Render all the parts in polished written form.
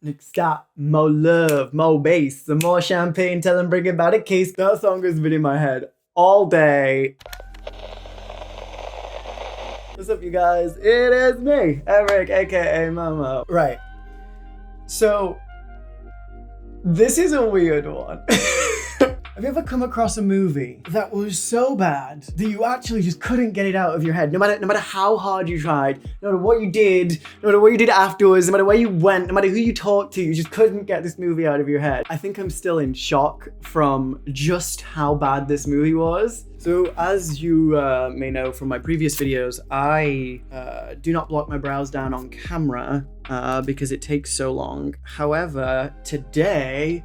Next up, more love, more bass, some more champagne, tell him bring about a case. That song has been in my head all day. What's up, you guys? It is me, Eric, aka Momo. Right. So, this is a weird one. Have you ever come across a movie that was so bad that you actually just couldn't get it out of your head? No matter how hard you tried, no matter what you did, no matter what you did afterwards, no matter where you went, no matter who you talked to, you just couldn't get this movie out of your head. I think I'm still in shock from just how bad this movie was. So as you may know from my previous videos, I do not block my brows down on camera because it takes so long. However, today,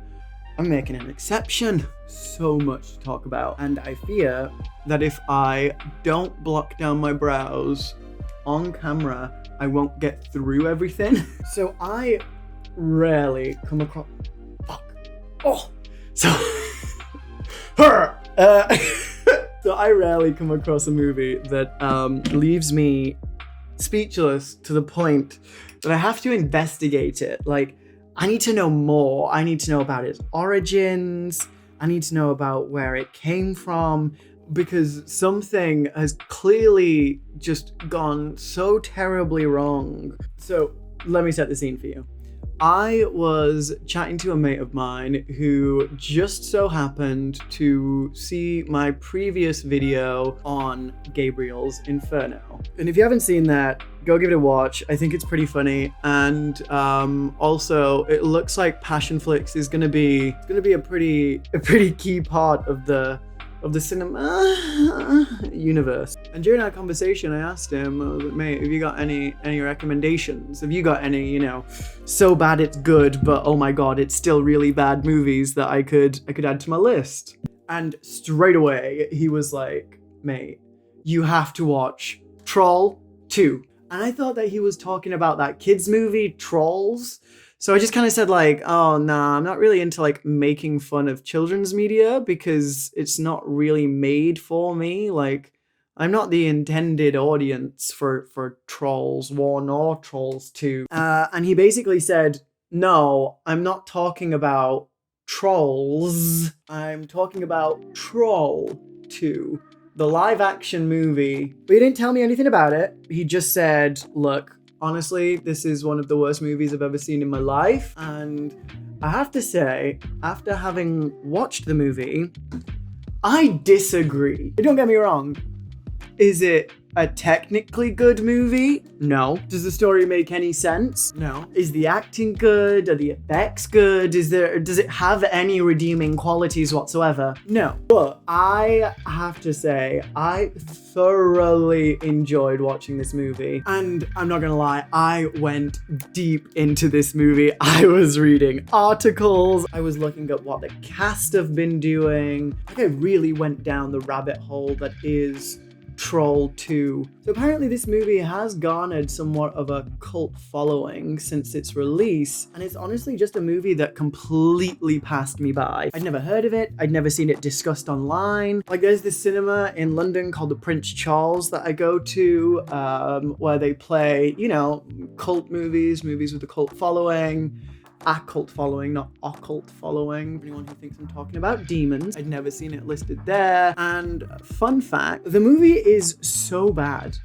I'm making an exception. So much to talk about. And I fear that if I don't block down my brows on camera, I won't get through everything. So I rarely come across... Fuck. Oh! So... So I rarely come across a movie that leaves me speechless to the point that I have to investigate it. Like, I need to know more. I need to know about its origins. I need to know about where it came from, because something has clearly just gone so terribly wrong. So let me set the scene for you. I was chatting to a mate of mine who just so happened to see my previous video on Gabriel's Inferno. And if you haven't seen that, go give it a watch. I think it's pretty funny. And also it looks like Passionflix is gonna be a pretty key part of the cinema universe. And during our conversation, I asked him, I was like, mate, have you got any recommendations? Have you got any, so bad it's good, but oh my god, it's still really bad movies that I could add to my list? And straight away, he was like, mate, you have to watch Troll 2. And I thought that he was talking about that kids movie, Trolls. So I just kind of said like, oh, nah, I'm not really into like making fun of children's media because it's not really made for me. Like, I'm not the intended audience for Trolls 1 or Trolls 2. And he basically said, no, I'm not talking about Trolls. I'm talking about Troll 2, the live action movie. But he didn't tell me anything about it. He just said, look, honestly, this is one of the worst movies I've ever seen in my life. And I have to say, after having watched the movie, I disagree. Don't get me wrong. Is it a technically good movie? No. Does the story make any sense? No. Is the acting good? Are the effects good? Does it have any redeeming qualities whatsoever? No. But I have to say, I thoroughly enjoyed watching this movie. And I'm not gonna lie, I went deep into this movie. I was reading articles. I was looking at what the cast have been doing. Like, I really went down the rabbit hole that is Troll 2. So apparently this movie has garnered somewhat of a cult following since its release, and it's honestly just a movie that completely passed me by. I'd never heard of it, I'd never seen it discussed online. Like, there's this cinema in London called the Prince Charles that I go to, where they play, cult movies with a cult following. A cult following, not occult following. For anyone who thinks I'm talking about demons, I'd never seen it listed there. And fun fact, the movie is so bad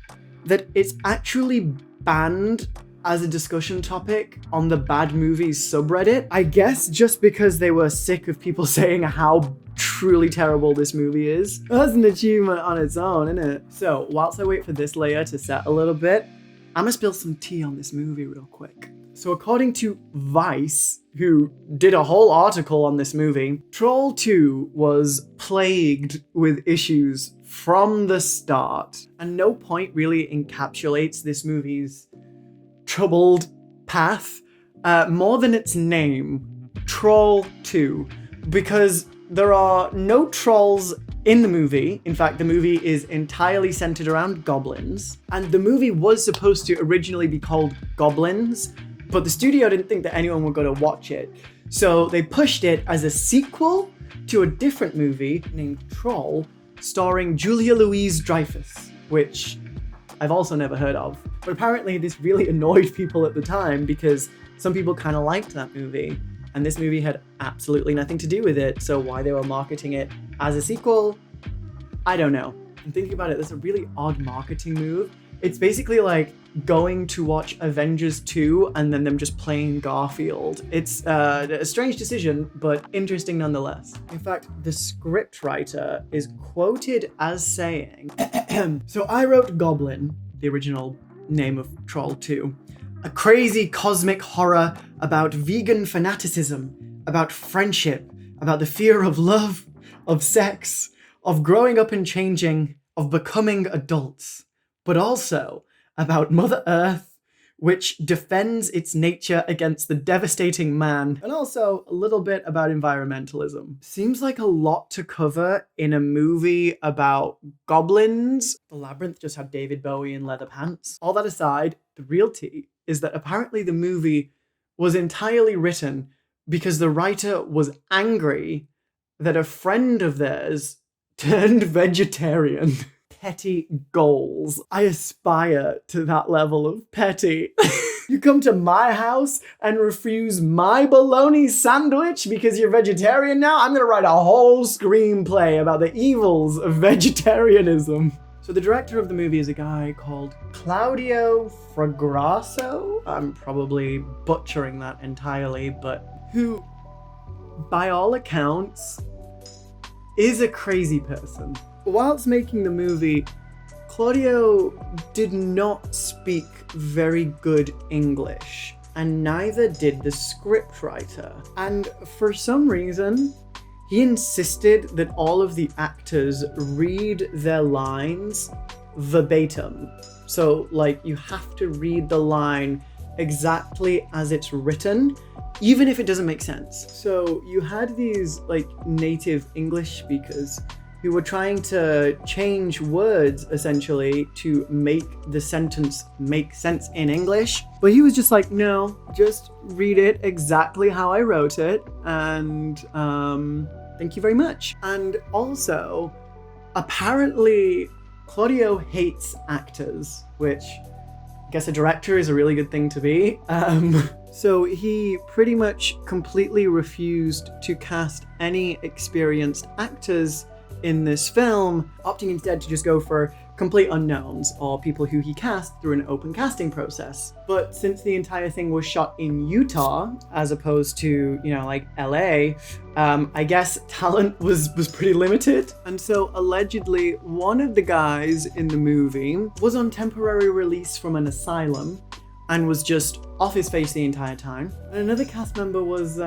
that it's actually banned as a discussion topic on the bad movies subreddit. I guess just because they were sick of people saying how truly terrible this movie is. That's an achievement on its own, isn't it? So whilst I wait for this layer to set a little bit, I'm gonna spill some tea on this movie real quick. So according to Vice, who did a whole article on this movie, Troll 2 was plagued with issues from the start, and no point really encapsulates this movie's troubled path more than its name, Troll 2, because there are no trolls in the movie. In fact, the movie is entirely centered around goblins, and the movie was supposed to originally be called Goblins, but the studio didn't think that anyone would go to watch it. So they pushed it as a sequel to a different movie named Troll, starring Julia Louis-Dreyfus, which I've also never heard of. But apparently this really annoyed people at the time because Some people kind of liked that movie, and this movie had absolutely nothing to do with it, so why they were marketing it as a sequel, I don't know. I'm thinking about it, that's a really odd marketing move. It's basically like going to watch Avengers 2 and then them just playing Garfield. It's a strange decision, but interesting nonetheless. In fact, the scriptwriter is quoted as saying, so I wrote Goblin, the original name of Troll 2, a crazy cosmic horror about vegan fanaticism, about friendship, about the fear of love, of sex, of growing up and changing, of becoming adults, but also about Mother Earth, which defends its nature against the devastating man, and also a little bit about environmentalism. Seems like a lot to cover in a movie about goblins. The Labyrinth just had David Bowie in leather pants. All that aside, the real tea is that apparently the movie was entirely written because the writer was angry that a friend of theirs turned vegetarian. Petty goals. I aspire to that level of petty. You come to my house and refuse my bologna sandwich because you're vegetarian now? I'm gonna write a whole screenplay about the evils of vegetarianism. So the director of the movie is a guy called Claudio Fragrasso. I'm probably butchering that entirely, but who, by all accounts, is a crazy person. Whilst making the movie, Claudio did not speak very good English, and neither did the scriptwriter. And for some reason, he insisted that all of the actors read their lines verbatim. So, like, you have to read the line exactly as it's written, even if it doesn't make sense. So you had these, like, native English speakers who were trying to change words, essentially, to make the sentence make sense in English. But he was just like, no, just read it exactly how I wrote it, and thank you very much. And also, apparently, Claudio hates actors, which I guess a director is a really good thing to be. So he pretty much completely refused to cast any experienced actors in this film, opting instead to just go for complete unknowns or people who he cast through an open casting process. But since the entire thing was shot in Utah as opposed to, you know, like LA, I guess talent was pretty limited. And so allegedly one of the guys in the movie was on temporary release from an asylum and was just off his face the entire time. And another cast member was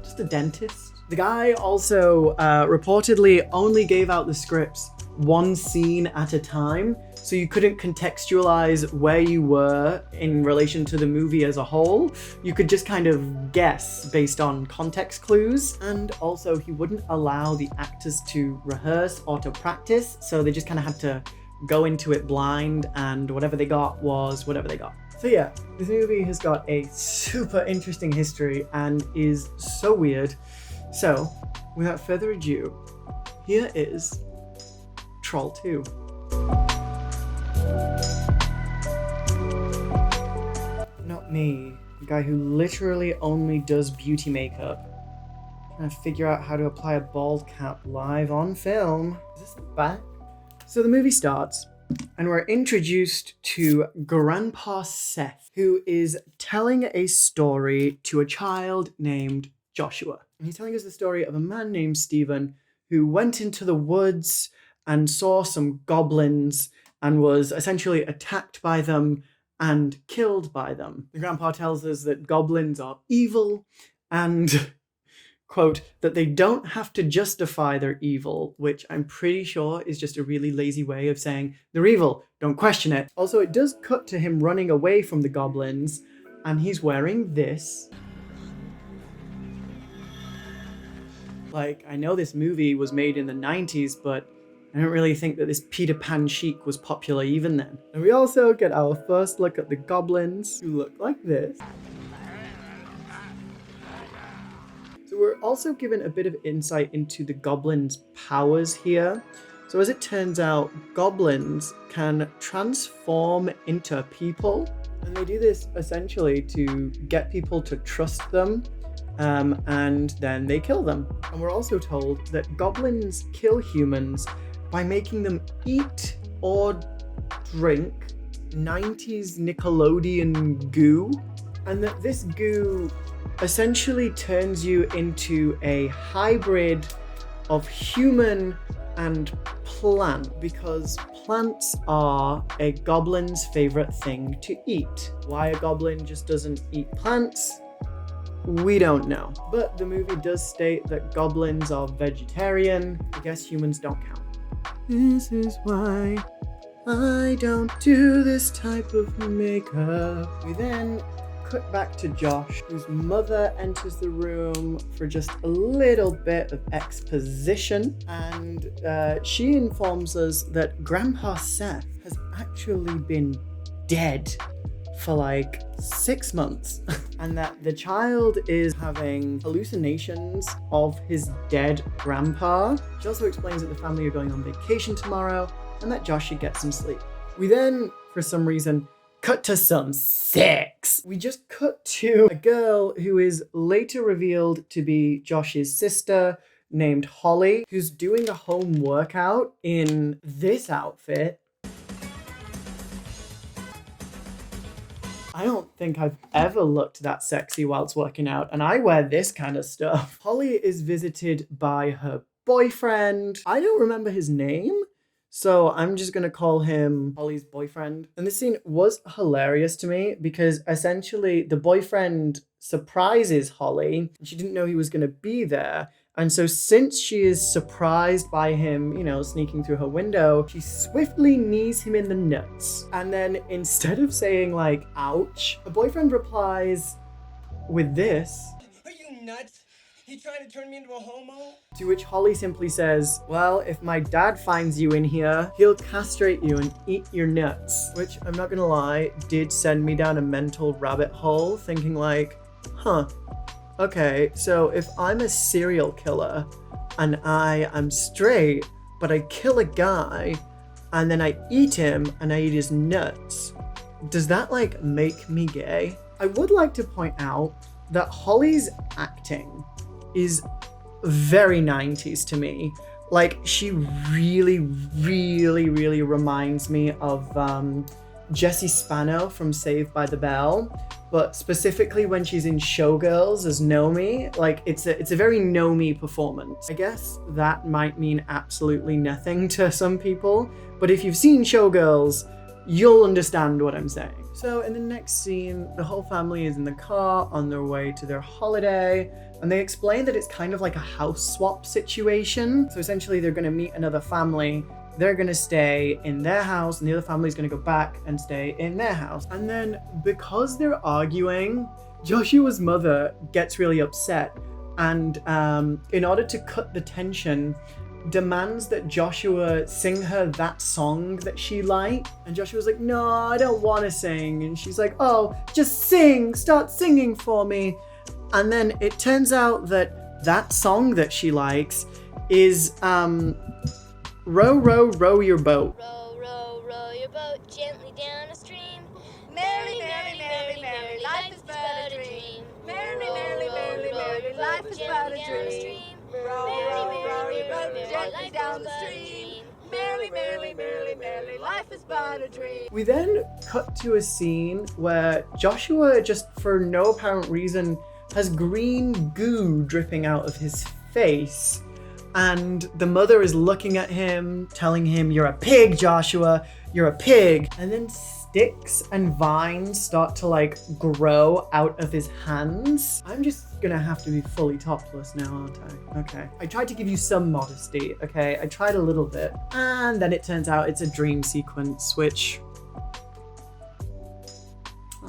just a dentist. The guy also reportedly only gave out the scripts one scene at a time, so you couldn't contextualize where you were in relation to the movie as a whole. You could just kind of guess based on context clues. And also he wouldn't allow the actors to rehearse or to practice, so they just kind of had to go into it blind, and whatever they got was whatever they got. So yeah, this movie has got a super interesting history and is so weird. So, without further ado, here is Troll 2. Not me, the guy who literally only does beauty makeup. Trying to figure out how to apply a bald cap live on film. Is this the back? So the movie starts, and we're introduced to Grandpa Seth, who is telling a story to a child named Joshua. And he's telling us the story of a man named Stephen who went into the woods and saw some goblins and was essentially attacked by them and killed by them. The grandpa tells us that goblins are evil and, quote, that they don't have to justify their evil, which I'm pretty sure is just a really lazy way of saying they're evil, don't question it. Also, it does cut to him running away from the goblins, and he's wearing this. Like, I know this movie was made in the 90s, but I don't really think that this Peter Pan chic was popular even then. And we also get our first look at the goblins, who look like this. So we're also given a bit of insight into the goblins' powers here. So as it turns out, goblins can transform into people. And they do this essentially to get people to trust them, and then they kill them. And we're also told that goblins kill humans by making them eat or drink 90s Nickelodeon goo, and that this goo essentially turns you into a hybrid of human and plant, because plants are a goblin's favorite thing to eat. Why a goblin just doesn't eat plants, we don't know. But the movie does state that goblins are vegetarian. I guess humans don't count. This is why I don't do this type of makeup. We then cut back to Josh, whose mother enters the room for just a little bit of exposition, and she informs us that Grandpa Seth has actually been dead for like 6 months and that the child is having hallucinations of his dead grandpa. She also explains that the family are going on vacation tomorrow and that Josh should get some sleep. We then, for some reason, cut to some sex. We just cut to a girl who is later revealed to be Josh's sister, named Holly, who's doing a home workout in this outfit. I don't think I've ever looked that sexy whilst working out, and I wear this kind of stuff. Holly is visited by her boyfriend. I don't remember his name, so I'm just gonna call him Holly's boyfriend. And this scene was hilarious to me because essentially the boyfriend surprises Holly. She didn't know he was gonna be there. And so since she is surprised by him, sneaking through her window, she swiftly knees him in the nuts. And then instead of saying like, ouch, her boyfriend replies with this. Are you nuts? He trying to turn me into a homo? To which Holly simply says, well, if my dad finds you in here, he'll castrate you and eat your nuts. Which, I'm not gonna lie, did send me down a mental rabbit hole, thinking like, okay, so if I'm a serial killer and I am straight, but I kill a guy and then I eat him and I eat his nuts, does that like make me gay? I would like to point out that Holly's acting is very 90s to me. Like, she really, really, really reminds me of Jessie Spano from Saved by the Bell, but specifically when she's in Showgirls as Nomi. Like, it's a very Nomi performance. I guess that might mean absolutely nothing to some people, but if you've seen Showgirls, you'll understand what I'm saying. So in the next scene, the whole family is in the car on their way to their holiday, and they explain that it's kind of like a house swap situation. So essentially they're gonna meet another family, they're gonna stay in their house, and the other family's gonna go back and stay in their house. And then because they're arguing, Joshua's mother gets really upset, and in order to cut the tension, demands that Joshua sing her that song that she liked. And Joshua's like, no, I don't want to sing. And she's like, oh, just sing, start singing for me. And then it turns out that that song that she likes is row, row, row your boat. Row, row, row your boat gently down a stream. Merrily, merrily, merrily, merrily, life is but a dream. Merrily, merrily, merrily, merrily, life is but a dream. Row, row, row your boat gently down the stream. Merrily, merrily, merrily, merrily, life is but a dream. We then cut to a scene where Joshua, just for no apparent reason, has green goo dripping out of his face. And the mother is looking at him, telling him, you're a pig, Joshua, you're a pig. And then sticks and vines start to like grow out of his hands. I'm just gonna have to be fully topless now, aren't I? Okay. I tried to give you some modesty, okay? I tried a little bit. And then it turns out it's a dream sequence, which...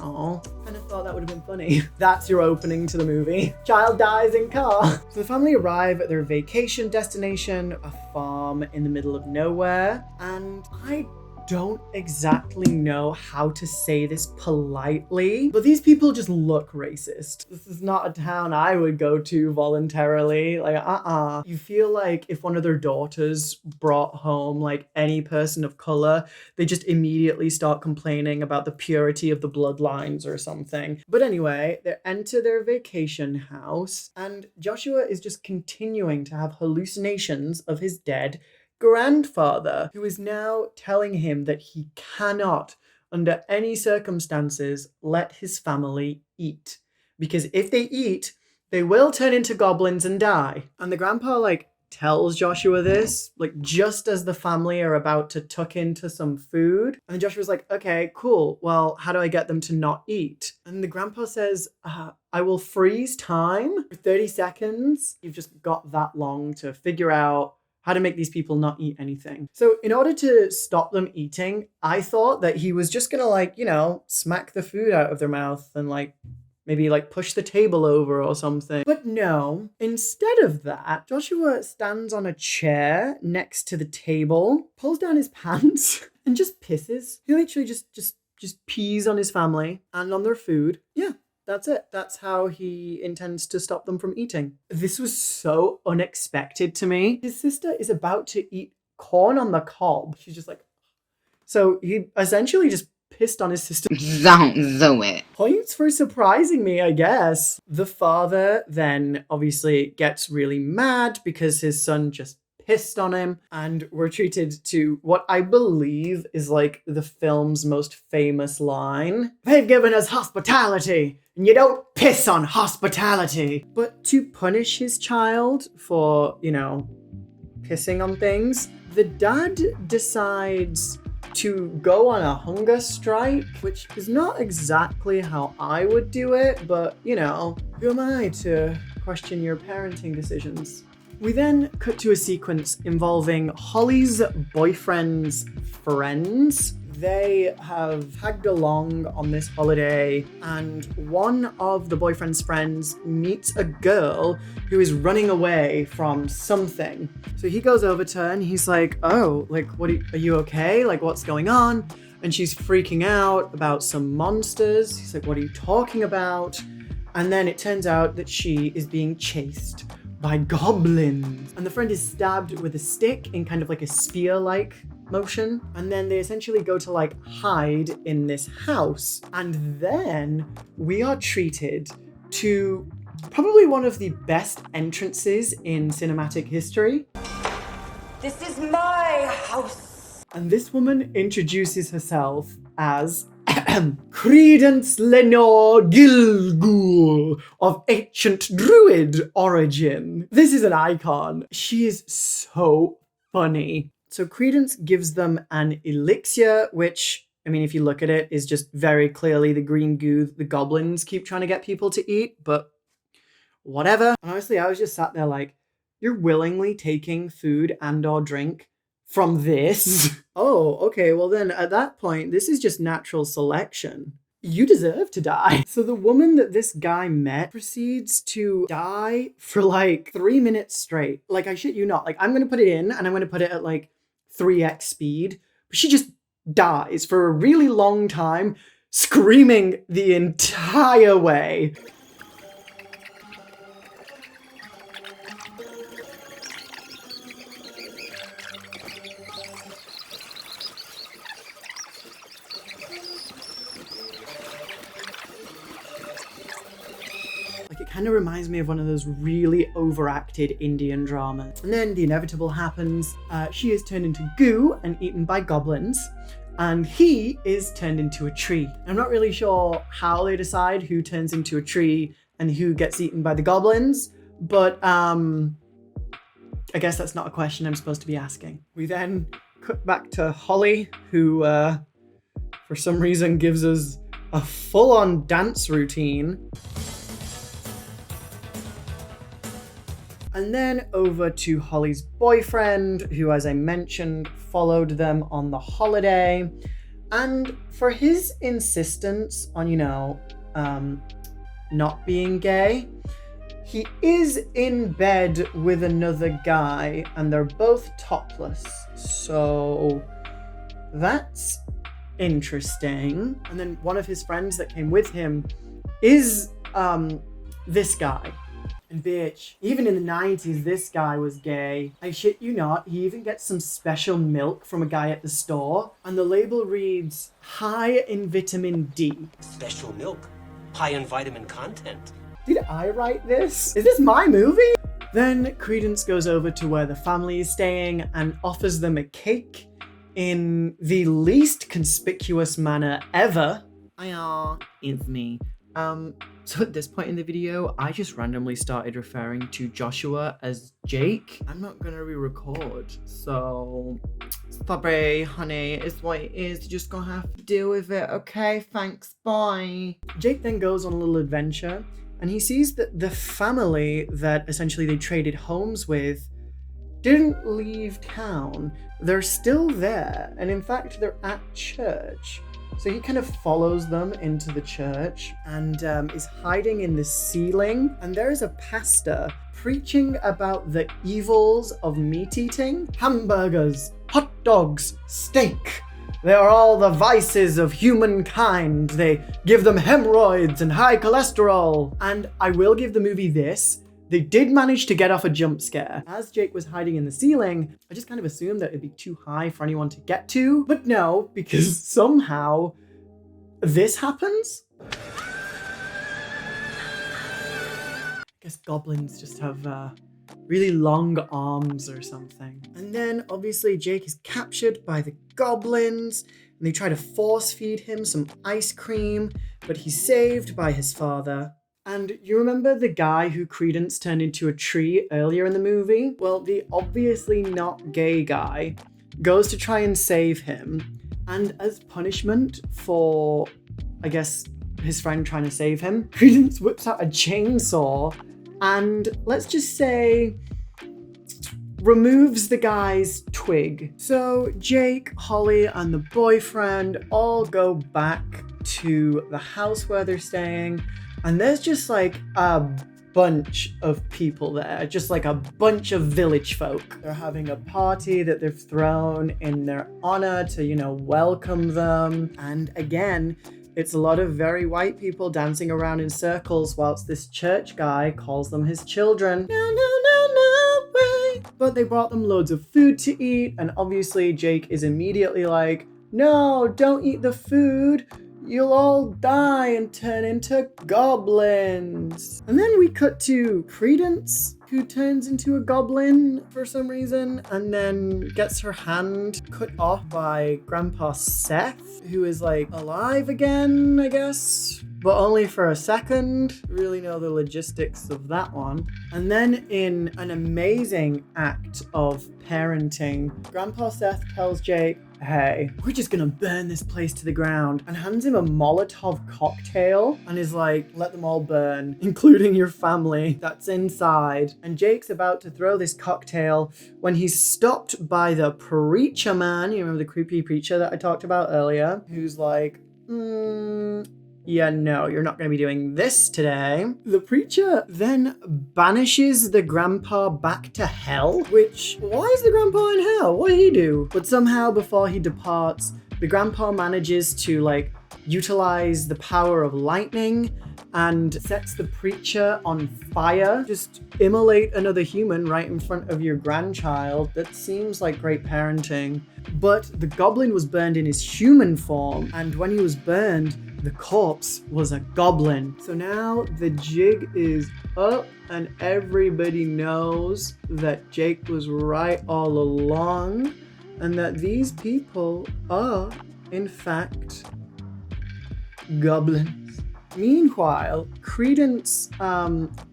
Oh, kind of thought that would have been funny. That's your opening to the movie. Child dies in car. So the family arrive at their vacation destination, a farm in the middle of nowhere, and I don't exactly know how to say this politely, but these people just look racist. This is not a town I would go to voluntarily. Like, You feel like if one of their daughters brought home like any person of color, they just immediately start complaining about the purity of the bloodlines or something. But anyway, they enter their vacation house, and Joshua is just continuing to have hallucinations of his dead grandfather, who is now telling him that he cannot, under any circumstances, let his family eat. Because if they eat, they will turn into goblins and die. And the grandpa, like, tells Joshua this, like, just as the family are about to tuck into some food. And then Joshua's like, okay, cool. Well, how do I get them to not eat? And the grandpa says, I will freeze time for 30 seconds. You've just got that long to figure out how to make these people not eat anything. So in order to stop them eating, I thought that he was just gonna, like, you know, smack the food out of their mouth and like maybe like push the table over or something. But no, instead of that, Joshua stands on a chair next to the table, pulls down his pants and just pisses. He literally just pees on his family and on their food. Yeah. That's it. That's how he intends to stop them from eating. This was so unexpected to me. His sister is about to eat corn on the cob. She's just like... So he essentially just pissed on his sister. Don't do it. Points for surprising me, I guess. The father then obviously gets really mad because his son just pissed on him, and we're treated to what I believe is like the film's most famous line. They've given us hospitality, and you don't piss on hospitality. But to punish his child for, you know, pissing on things, the dad decides to go on a hunger strike, which is not exactly how I would do it, but, you know, who am I to question your parenting decisions? We then cut to a sequence involving Holly's boyfriend's friends. They have tagged along on this holiday, and one of the boyfriend's friends meets a girl who is running away from something. So he goes over to her and he's like, oh, like, are you okay? Like, what's going on? And she's freaking out about some monsters. He's like, what are you talking about? And then it turns out that she is being chased by goblins. And the friend is stabbed with a stick in kind of like a spear-like motion. And then they essentially go to like hide in this house. And then we are treated to probably one of the best entrances in cinematic history. This is my house. And this woman introduces herself as Credence Lenore Gilgul of ancient druid origin. This is an icon. She is so funny. So Credence gives them an elixir, which, I mean, if you look at it, is just very clearly the green goo the goblins keep trying to get people to eat, but whatever. Honestly, I was just sat there like, you're willingly taking food and or drink from this? Oh, okay, well then at that point, this is just natural selection. You deserve to die. So the woman that this guy met proceeds to die for like 3 minutes straight. Like, I shit you not. Like, I'm going to put it in and I'm going to put it at like 3x speed. But she just dies for a really long time, screaming the entire way. It kind of reminds me of one of those really overacted Indian dramas. And then the inevitable happens. She is turned into goo and eaten by goblins. And he is turned into a tree. I'm not really sure how they decide who turns into a tree and who gets eaten by the goblins. But I guess that's not a question I'm supposed to be asking. We then cut back to Holly, who for some reason gives us a full-on dance routine. And then over to Holly's boyfriend, who, as I mentioned, followed them on the holiday. And for his insistence on, you know, not being gay, he is in bed with another guy and they're both topless. So that's interesting. And then one of his friends that came with him is this guy. And bitch, even in the 90s, this guy was gay. I shit you not, he even gets some special milk from a guy at the store, and the label reads, high in vitamin D. Special milk, high in vitamin content. Did I write this? Is this my movie? Then Credence goes over to where the family is staying and offers them a cake in the least conspicuous manner ever. It's me. So at this point in the video, I just randomly started referring to Joshua as Jake. I'm not gonna re-record, so sorry, honey, it's what it is. You're just gonna have to deal with it, okay? Thanks, bye. Jake then goes on a little adventure, and he sees that the family that essentially they traded homes with didn't leave town. They're still there, and in fact, they're at church. So he kind of follows them into the church and is hiding in the ceiling. And there is a pastor preaching about the evils of meat eating. Hamburgers, hot dogs, steak. They are all the vices of humankind. They give them hemorrhoids and high cholesterol. And I will give the movie this. They did manage to get off a jump scare. As Jake was hiding in the ceiling, I just kind of assumed that it'd be too high for anyone to get to. But no, because somehow this happens. I guess goblins just have really long arms or something. And then obviously Jake is captured by the goblins and they try to force feed him some ice cream, but he's saved by his father. And you remember the guy who Credence turned into a tree earlier in the movie? Well, the obviously not gay guy goes to try and save him. And as punishment for, I guess, his friend trying to save him, Credence whips out a chainsaw and, let's just say, removes the guy's twig. So Jake, Holly, and the boyfriend all go back to the house where they're staying. And there's just like a bunch of people there, just like a bunch of village folk. They're having a party that they've thrown in their honor to, welcome them. And again, it's a lot of very white people dancing around in circles whilst this church guy calls them his children. No way. But they brought them loads of food to eat. And obviously Jake is immediately like, no, don't eat the food. You'll all die and turn into goblins. And then we cut to Credence, who turns into a goblin for some reason, and then gets her hand cut off by Grandpa Seth, who is like alive again, I guess, but only for a second. Really know the logistics of that one. And then in an amazing act of parenting, Grandpa Seth tells Jake, hey, we're just gonna burn this place to the ground, and hands him a Molotov cocktail and is like, let them all burn, including your family that's inside. And Jake's about to throw this cocktail when he's stopped by the preacher man. You remember the creepy preacher that I talked about earlier, who's like, yeah, no, you're not going to be doing this today. The preacher then banishes the grandpa back to hell, which, why is the grandpa in hell? What did he do? But somehow before he departs, the grandpa manages to utilize the power of lightning and sets the preacher on fire. Just immolate another human right in front of your grandchild. That seems like great parenting. But the goblin was burned in his human form, and when he was burned, the corpse was a goblin. So now the jig is up and everybody knows that Jake was right all along and that these people are, in fact, goblins. Meanwhile, Credence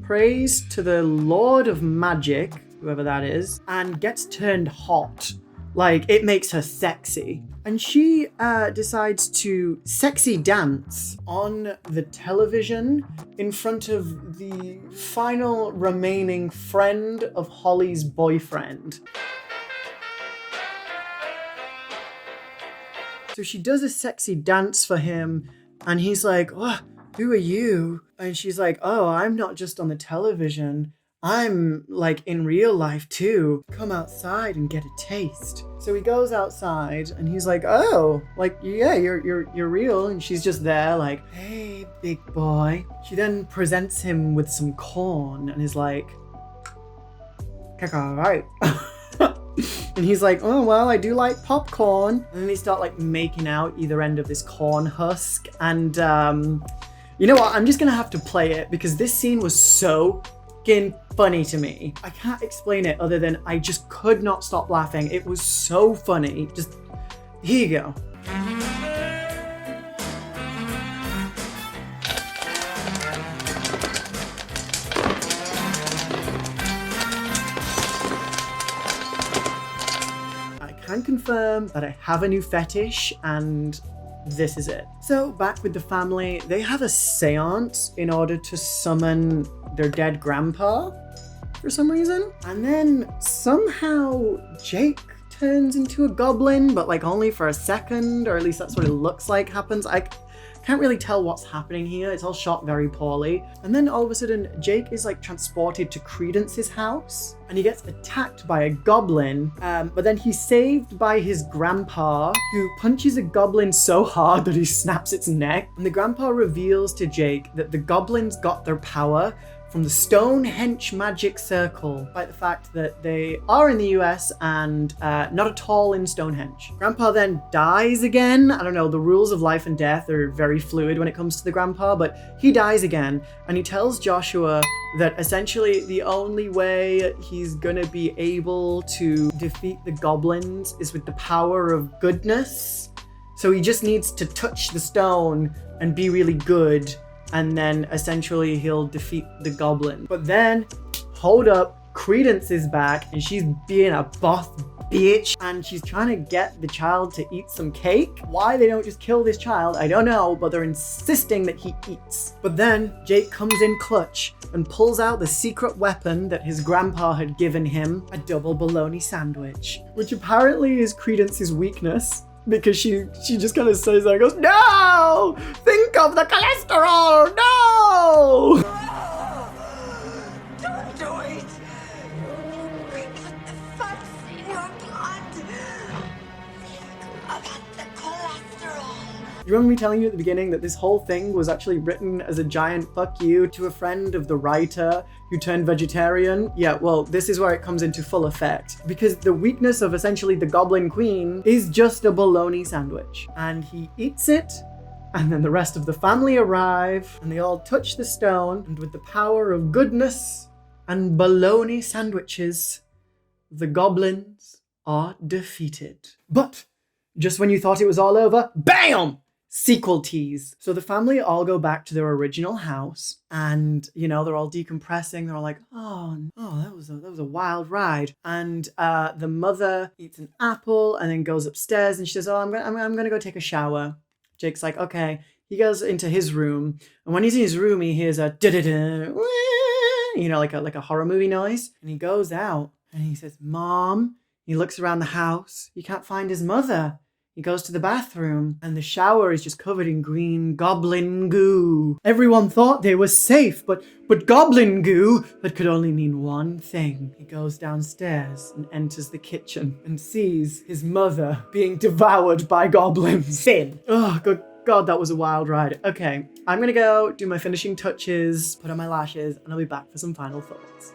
prays to the Lord of Magic, whoever that is, and gets turned hot. It makes her sexy. And she decides to sexy dance on the television in front of the final remaining friend of Holly's boyfriend. So she does a sexy dance for him, and he's like, oh, who are you? And she's like, oh, I'm not just on the television. I'm like in real life too. Come outside and get a taste. So he goes outside and he's like, oh, like, yeah, you're real. And she's just there like, hey, big boy. She then presents him with some corn and is like, all right. And he's like, oh, well, I do like popcorn. And then they start like making out either end of this corn husk. And you know what? I'm just gonna have to play it because this scene was so fucking funny to me. I can't explain it other than I just could not stop laughing. It was so funny. Just, here you go. Can confirm that I have a new fetish and this is it. So back with the family, they have a seance in order to summon their dead grandpa for some reason. And then somehow Jake turns into a goblin, but like only for a second, or at least that's what it looks like happens. I can't really tell what's happening here. It's all shot very poorly. And then all of a sudden, Jake is like transported to Credence's house and he gets attacked by a goblin. But then he's saved by his grandpa who punches a goblin so hard that he snaps its neck. And the grandpa reveals to Jake that the goblins got their power from the Stonehenge magic circle, despite the fact that they are in the US and not at all in Stonehenge. Grandpa then dies again. I don't know, the rules of life and death are very fluid when it comes to the grandpa, but he dies again and he tells Joshua that essentially the only way he's gonna be able to defeat the goblins is with the power of goodness. So he just needs to touch the stone and be really good, and then essentially he'll defeat the goblin. But then, hold up, Credence is back and she's being a boss bitch and she's trying to get the child to eat some cake. Why they don't just kill this child, I don't know, but they're insisting that he eats. But then Jake comes in clutch and pulls out the secret weapon that his grandpa had given him, a double bologna sandwich, which apparently is Credence's weakness. Because she just kind of says that and goes, no! Think of the cholesterol! No! Don't do it! Put the fats in your blood! Think about the cholesterol! You remember me telling you at the beginning that this whole thing was actually written as a giant fuck you to a friend of the writer who turned vegetarian? Yeah, well, this is where it comes into full effect. Because the weakness of essentially the Goblin Queen is just a bologna sandwich. And he eats it, and then the rest of the family arrive, and they all touch the stone, and with the power of goodness and bologna sandwiches, the goblins are defeated. But just when you thought it was all over, BAM! Sequel tease. So the family all go back to their original house and, you know, they're all decompressing. They're all like, that was a wild ride. And the mother eats an apple and then goes upstairs and she says, I'm gonna go take a shower. Jake's like, okay. He goes into his room and when he's in his room, he hears a da-da-da, you know, like a horror movie noise. And he goes out and he says, Mom. He looks around the house. He can't find his mother. He goes to the bathroom and the shower is just covered in green goblin goo. Everyone thought they were safe, but goblin goo, that could only mean one thing. He goes downstairs and enters the kitchen and sees his mother being devoured by goblins. Finn. Oh, good God, that was a wild ride. Okay, I'm gonna go do my finishing touches, put on my lashes, and I'll be back for some final thoughts.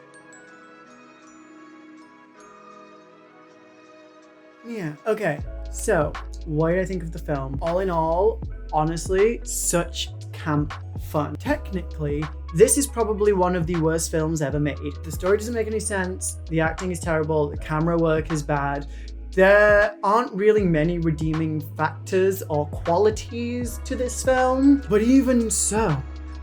Yeah, okay. So, what did I think of the film? All in all, honestly, such camp fun. Technically, this is probably one of the worst films ever made. The story doesn't make any sense, the acting is terrible, the camera work is bad. There aren't really many redeeming factors or qualities to this film, but even so,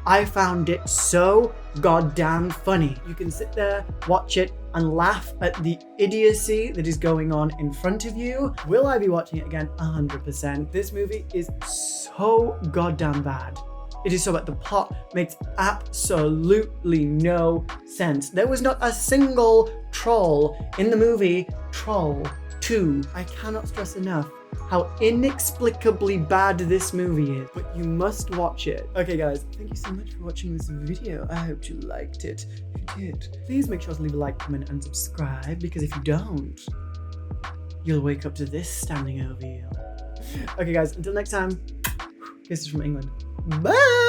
I found it so goddamn funny. You can sit there, watch it, and laugh at the idiocy that is going on in front of you. Will I be watching it again? 100%. This movie is so goddamn bad. It is so bad. The plot makes absolutely no sense. There was not a single troll in the movie Troll 2. I cannot stress enough how inexplicably bad this movie is, but you must watch it. Okay guys, thank you so much for watching this video. I hope you liked it. If you did, please make sure to leave a like, comment, and subscribe, because if you don't, you'll wake up to this standing over you. Okay guys, until next time, kisses from England. Bye!